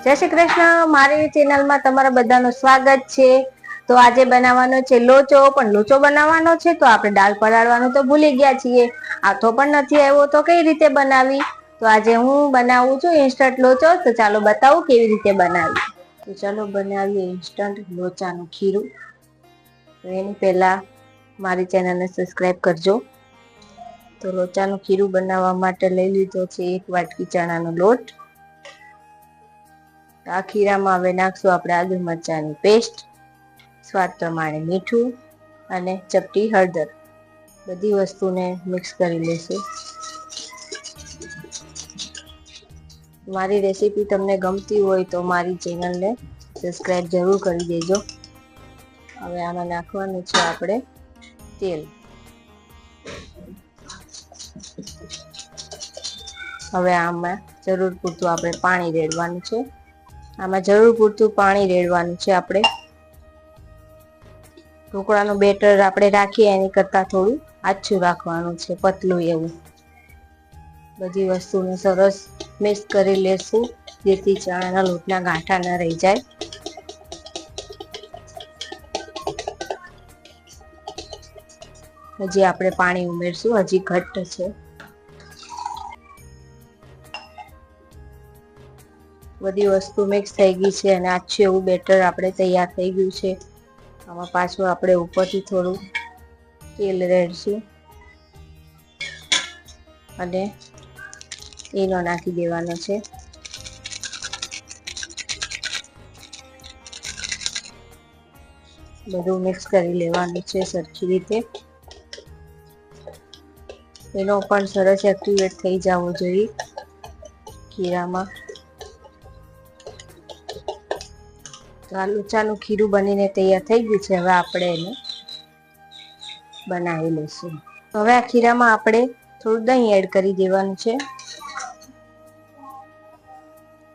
જય શ્રી કૃષ્ણ. મારી ચેનલમાં તમારા બધાનું સ્વાગત છે. તો આજે બનાવવાનો છે લોચો, પણ લોચો બનાવવાનો છે તો આપણે દાળ પલાળવાનું તો ભૂલી ગયા છીએ. આથો પણ નથી આવ્યો તો કઈ રીતે બનાવી? તો આજે હું બનાવું છું ઇન્સ્ટન્ટ લોચો. તો ચાલો બતાવું કેવી રીતે બનાવી. તો ચાલો બનાવીએ ઇન્સ્ટન્ટ લોચાનું ખીરું. તો એની પહેલા મારી ચેનલને સબસ્ક્રાઇબ કરજો. તો લોચાનું ખીરું બનાવવા માટે લઈ લીધો છે 1 વાટકી ચણાનો લોટ. આ ખીરામાં હવે નાખશું આપણે આદુ મરચાંની પેસ્ટ, સ્વાદ પ્રમાણે મીઠું અને ચપટી હળદર. બધી વસ્તુને મિક્સ કરી લેશું. મારી રેસીપી તમને ગમતી હોય તો મારી ચેનલને સબસ્ક્રાઇબ જરૂર કરી દેજો. હવે આમાં નાખવાનું છે આપણે તેલ. હવે આમાં જરૂર પૂરતું આપણે પાણી રેડવાનું છે. આમાં જરૂર પૂરતું પાણી રેડવાનું છે. આપણે ઢોકળાનું બેટર આપણે રાખીએ એની કરતાં થોડું આછું રાખવાનું છે, પતલું એવું. બધી વસ્તુને સરસ મિક્સ કરી લેશું જેથી ચણાના લોટના ગાંઠા ન રહી જાય. હજી આપણે પાણી ઉમેરશું, હજી ઘટ્ટ છે. બધી વસ્તુ મિક્સ થઈ ગઈ છે અને આછું એવું બેટર આપણે તૈયાર થઈ ગયું છે. આમાં પાછું આપણે ઉપરથી થોડું તેલ રેડશું અને ઈનો નાખી દેવાનો છે. બધું મિક્સ કરી લેવાનું છે સરખી રીતે. એનો પણ સરસ એક્ટિવેટ થઈ જવો જોઈએ ખીરામાં. તો આ લોચાનું ખીરું બનીને તૈયાર થઈ ગયું છે. હવે આપણે એને બનાવી લઈશું. હવે આ ખીરામાં આપણે થોડું દહીં એડ કરી દેવાનું છે.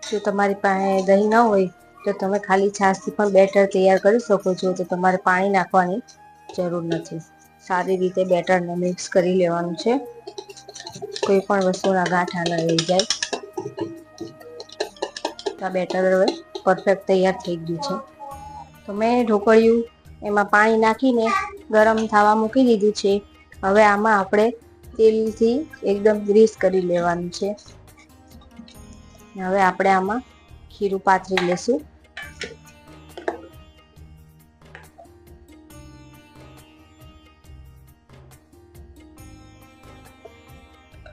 જો તમારી પાસે દહીં ન હોય તો તમે ખાલી છાશથી પણ બેટર તૈયાર કરી શકો છો. તો તમારે પાણી નાખવાની જરૂર નથી. સારી રીતે બેટરને મિક્સ કરી લેવાનું છે. કોઈ પણ વસ્તુના ગાંઠા ન રહી જાય. આ બેટર હવે પરફેક્ટ તૈયાર થઈ ગયું છે. તો મેં ઢોકળિયું એમાં પાણી નાખીને ગરમ થવા મૂકી દીધું છે. હવે આમાં આપણે તેલથી એકદમ ગ્રીસ કરી લેવાનું છે. હવે આપણે આમાં ખીરું પાથરી લેશું.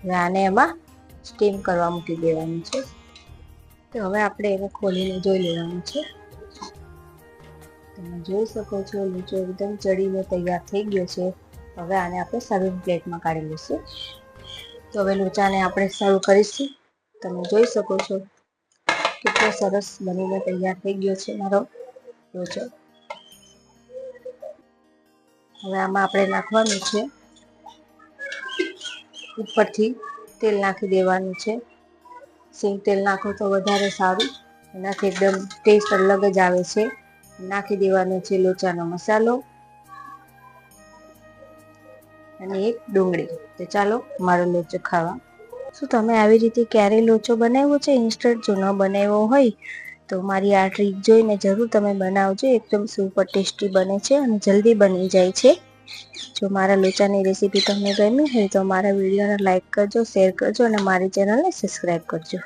હવે આને એમાં સ્ટીમ કરવા મૂકી દેવાનું છે. તો હવે આપણે એને ખોલીને જોઈ લેવાનું છે. તમે જોઈ શકો છો લોચો એકદમ ચડીને તૈયાર થઈ ગયો છે. હવે આને આપણે સર્વિંગ પ્લેટમાં કાઢી લઈશું. તો હવે લોચાને આપણે સર્વ કરીશું. તમે જોઈ શકો છો કેટલો સરસ બનીને તૈયાર થઈ ગયો છે મારો લોચો. હવે આમાં આપણે નાખવાનું છે ઉપરથી તેલ નાખી દેવાનું છે. સિંગ તેલ નાખો તો વધારે સારું, એનાથી એકદમ ટેસ્ટ અલગ જ આવે છે. નાખી દેવાનો છે લોચાનો મસાલો અને એક ડુંગળી. તો ચાલો મારો લોચો ખાવા. શું તમે આવી રીતે ક્યારેય લોચો બનાવ્યો છે ઇન્સ્ટન્ટ? જો ન બનાવ્યો હોય તો મારી આ ટ્રીક જોઈને જરૂર તમે બનાવજો. એકદમ સુપર ટેસ્ટી બને છે અને જલ્દી બની જાય છે. જો મારા લોચાની રેસીપી તમને ગમી હોય તો મારા વિડીયોને લાઈક કરજો, શેર કરજો અને મારી ચેનલને સબસ્ક્રાઈબ કરજો.